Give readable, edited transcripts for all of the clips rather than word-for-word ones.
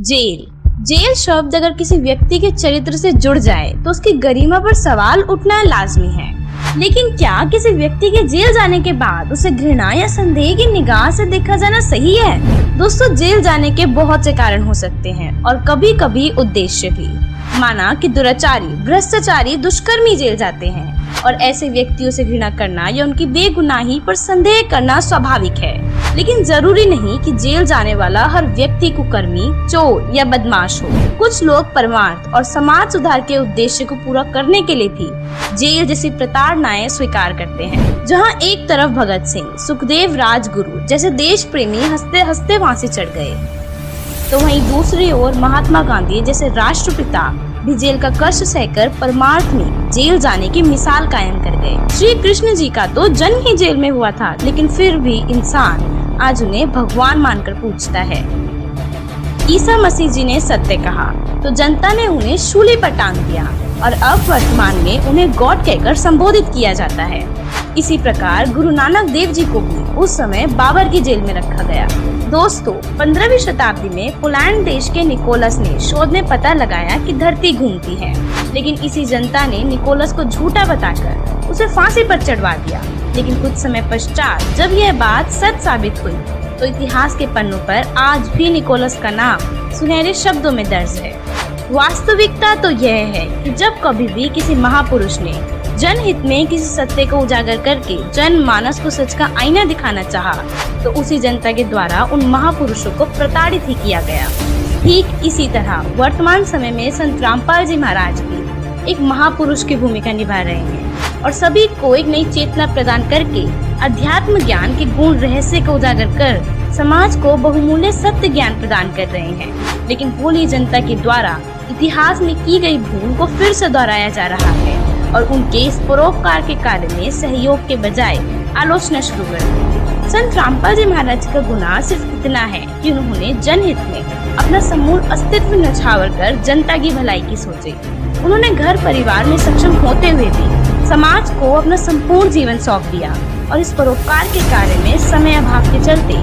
Jail. Jail शब्द अगर किसी व्यक्ति के चरित्र से जुड़ जाए तो उसकी गरिमा पर सवाल उठना लाजमी है। लेकिन क्या किसी व्यक्ति के जेल जाने के बाद उसे घृणा या संदेह की निगाह से देखा जाना सही है? दोस्तों, जेल जाने के बहुत से कारण हो सकते हैं और कभी कभी उद्देश्य भी। माना कि दुराचारी, भ्रष्टाचारी, दुष्कर्मी जेल जाते हैं और ऐसे व्यक्तियों से घृणा करना या उनकी बेगुनाही पर संदेह करना स्वाभाविक है। लेकिन जरूरी नहीं कि जेल जाने वाला हर व्यक्ति कुकर्मी, चोर या बदमाश हो। कुछ लोग परमार्थ और समाज सुधार के उद्देश्य को पूरा करने के लिए भी जेल जैसी प्रताड़नाएं स्वीकार करते हैं। जहां एक तरफ भगत सिंह, सुखदेव, राजगुरु जैसे देश प्रेमी हंसते हंसते फांसी चढ़ गए, तो वहीं दूसरी ओर महात्मा गांधी जैसे राष्ट्रपिता भी जेल का कष्ट सहकर परमार्थ में जेल जाने की मिसाल कायम कर गए। श्री कृष्ण जी का तो जन्म ही जेल में हुआ था, लेकिन फिर भी इंसान आज उन्हें भगवान मानकर पूजता है। ईसा मसीह जी ने सत्य कहा तो जनता ने उन्हें शूली पर टांग दिया और अब वर्तमान में उन्हें गॉड कहकर संबोधित किया जाता है। इसी प्रकार गुरु नानक देव जी को भी उस समय बाबर की जेल में रखा गया। दोस्तों, 15वीं शताब्दी में पोलैंड देश के निकोलस ने शोध में पता लगाया कि धरती घूमती है, लेकिन इसी जनता ने निकोलस को झूठा बताकर उसे फांसी पर चढ़वा दिया। लेकिन कुछ समय पश्चात जब यह बात सच साबित हुई तो इतिहास के पन्नों पर आज भी निकोलस का नाम सुनहरे शब्दों में दर्ज है। वास्तविकता तो यह है कि जब कभी भी किसी महापुरुष ने जनहित में किसी सत्य को उजागर करके जनमानस को सच का आईना दिखाना चाहा, तो उसी जनता के द्वारा उन महापुरुषों को प्रताड़ित ही किया गया। ठीक इसी तरह वर्तमान समय में संत रामपाल जी महाराज भी एक महापुरुष की भूमिका निभा रहे हैं और सभी को एक नई चेतना प्रदान करके अध्यात्म ज्ञान के गुण रहस्य को उजागर कर समाज को बहुमूल्य सत्य ज्ञान प्रदान कर रहे हैं। लेकिन भोली जनता के द्वारा इतिहास में की गई भूल को फिर से दोहराया जा रहा है और उनके इस परोपकार के कार्य में सहयोग के बजाय आलोचना शुरू कर दी। संत रामपाल जी महाराज का गुनाह सिर्फ इतना है कि उन्होंने जनहित में अपना समूल अस्तित्व न्यौछावर कर जनता की भलाई की सोची। उन्होंने घर परिवार में सक्षम होते हुए भी समाज को अपना संपूर्ण जीवन सौंप दिया और इस परोपकार के कार्य में समय अभाव के चलते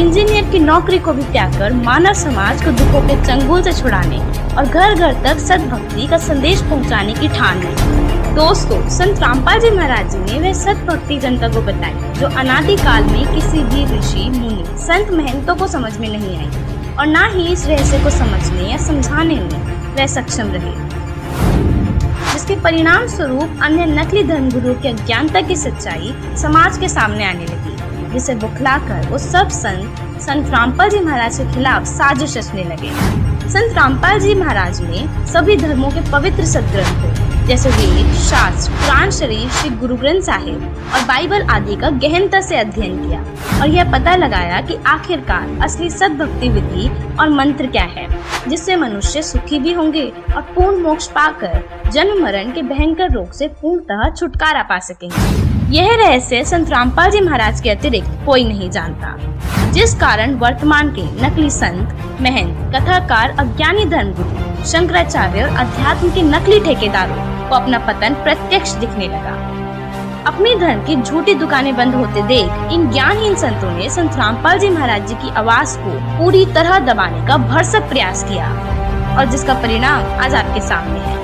इंजीनियर की नौकरी को भी त्याग कर मानव समाज को दुखों के चंगुल से छुड़ाने और घर घर तक सद्भक्ति का संदेश पहुंचाने की ठान ली। दोस्तों, संत रामपाल जी महाराज जी ने वह सद्भक्ति जनता को बताई जो अनादि काल में किसी भी ऋषि, मुनि, संत, महंतों को समझ में नहीं आई और न ही इस रहस्य को समझने या समझाने में वह सक्षम रहे, जिसके परिणाम स्वरूप अन्य नकली धर्मगुरुओं की अज्ञानता की सच्चाई समाज के सामने आने लगी, जिसे बुखलाकर वो सब संत रामपाल जी महाराज के खिलाफ साजिश रचने लगे। संत रामपाल जी महाराज ने सभी धर्मों के पवित्र सदग्रंथों जैसे वेद, शास्त्र, कुरान शरीफ, श्री गुरु ग्रंथ साहिब और बाइबल आदि का गहनता से अध्ययन किया और यह पता लगाया कि आखिरकार असली सद्भक्ति विधि और मंत्र क्या है, जिससे मनुष्य सुखी भी होंगे और पूर्ण मोक्ष पाकर जन्म मरण के भयंकर रोग से पूर्णतः छुटकारा पा सकेंगे। यह रहस्य संत रामपाल जी महाराज के अतिरिक्त कोई नहीं जानता, जिस कारण वर्तमान के नकली संत, महंत, कथाकार, अज्ञानी धर्मगुरु, शंकराचार्य और अध्यात्म के नकली ठेकेदारों को अपना पतन प्रत्यक्ष दिखने लगा। अपने धर्म की झूठी दुकानें बंद होते देख इन ज्ञानहीन संतों ने संत रामपाल जी महाराज जी की आवाज को पूरी तरह दबाने का भरसक प्रयास किया और जिसका परिणाम आज आपके सामने है।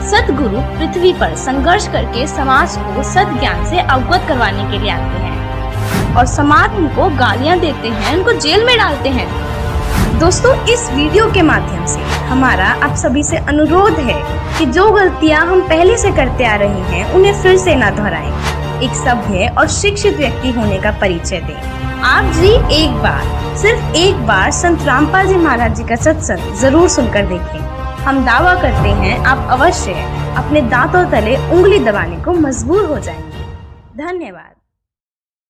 सतगुरु पृथ्वी पर संघर्ष करके समाज को सत ज्ञान से अवगत करवाने के लिए आते हैं और समाज उनको गालियां देते हैं, उनको जेल में डालते हैं। दोस्तों, इस वीडियो के माध्यम से हमारा आप सभी से अनुरोध है कि जो गलतियां हम पहले से करते आ रहे हैं उन्हें फिर से न दोहराएं। एक सभ्य और शिक्षित व्यक्ति होने का परिचय दें। आप भी सिर्फ एक बार संत रामपाल जी महाराज जी का सत्संग जरूर सुनकर देखें। हम दावा करते हैं आप अवश्य अपने दांतों तले उंगली दबाने को मजबूर हो जाएंगे। धन्यवाद।